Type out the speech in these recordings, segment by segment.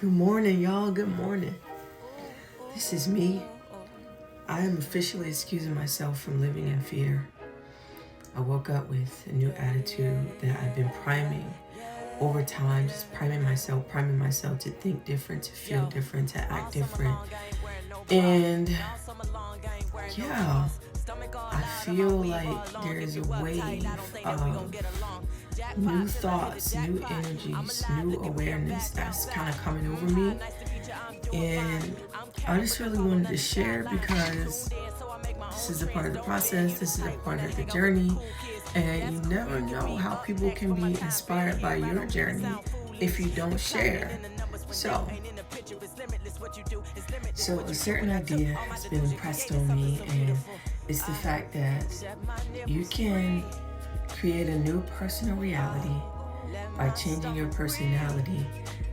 Good morning, y'all. Good morning. This is me. I am officially excusing myself from living in fear. I woke up with a new attitude that I've been priming over time, just priming myself to think different, to feel different, to act different. And yeah, I feel like there is a wave of new thoughts, new energies, new awareness that's kind of coming over me. And I just really wanted to share because this is a part of the process, this is a part of the journey, and you never know how people can be inspired by your journey if you don't share. So a certain idea has been impressed on me, and it's the fact that you can create a new personal reality by changing your personality,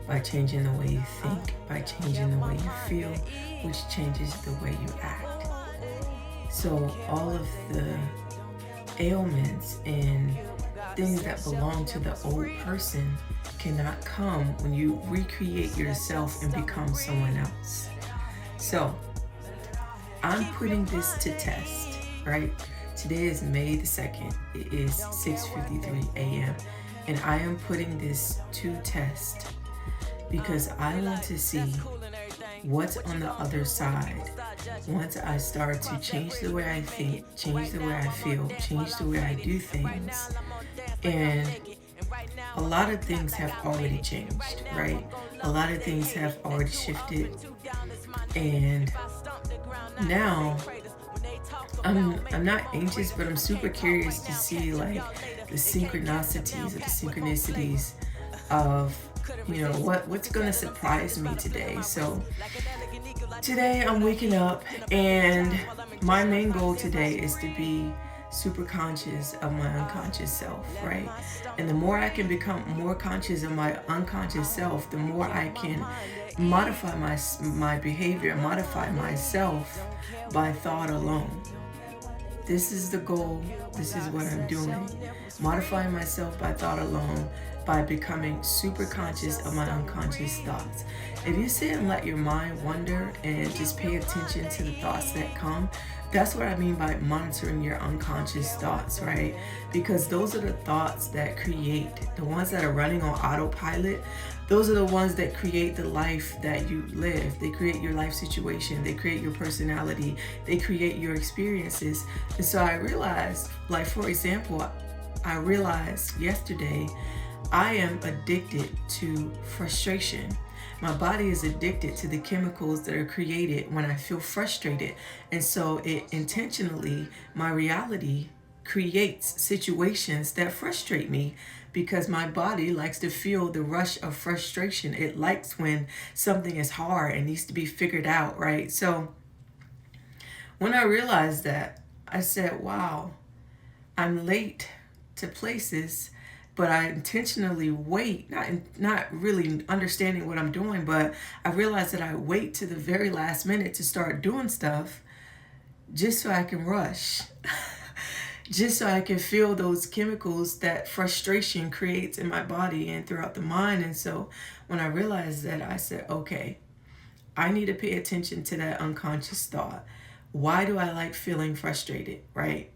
by changing the way you think, by changing the way you feel, which changes the way you act. So all of the ailments and things that belong to the old person cannot come when you recreate yourself and become someone else. So I'm putting this to test, right? Today is May the 2nd. It is 6:53 a.m. And I am putting this to test because I want to see what's on the other side once I start to change the way I think, change the way I feel, change the way I do things. And a lot of things have already changed, right? A lot of things have already shifted. And now I'm not anxious, but I'm super curious to see like the synchronicities or the synchronicities of what's gonna surprise me today. So today I'm waking up, and my main goal today is to be super conscious of my unconscious self, right? And the more I can become more conscious of my unconscious self, the more I can modify my behavior, modify myself by thought alone. This is the goal. This is what I'm doing. Modifying myself by thought alone, by becoming super conscious of my unconscious thoughts. If you sit and let your mind wander and just pay attention to the thoughts that come, that's what I mean by monitoring your unconscious thoughts, right? Because those are the thoughts that create, the ones that are running on autopilot. Those are the ones that create the life that you live. They create your life situation. They create your personality. They create your experiences. And so I realized, like for example, I realized yesterday I am addicted to frustration. My body is addicted to the chemicals that are created when I feel frustrated. And so it intentionally, my reality creates situations that frustrate me because my body likes to feel the rush of frustration. It likes when something is hard and needs to be figured out, right? So when I realized that, I said, wow, I'm late to places, but I intentionally wait, not really understanding what I'm doing, but I realized that I wait to the very last minute to start doing stuff just so I can rush, just so I can feel those chemicals that frustration creates in my body and throughout the mind. And so when I realized that, I said, okay, I need to pay attention to that unconscious thought. Why do I like feeling frustrated, right?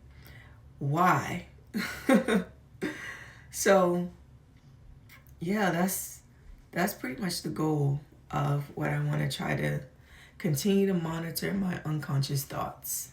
Why? So, yeah, that's pretty much the goal of what I want to try to continue to monitor my unconscious thoughts.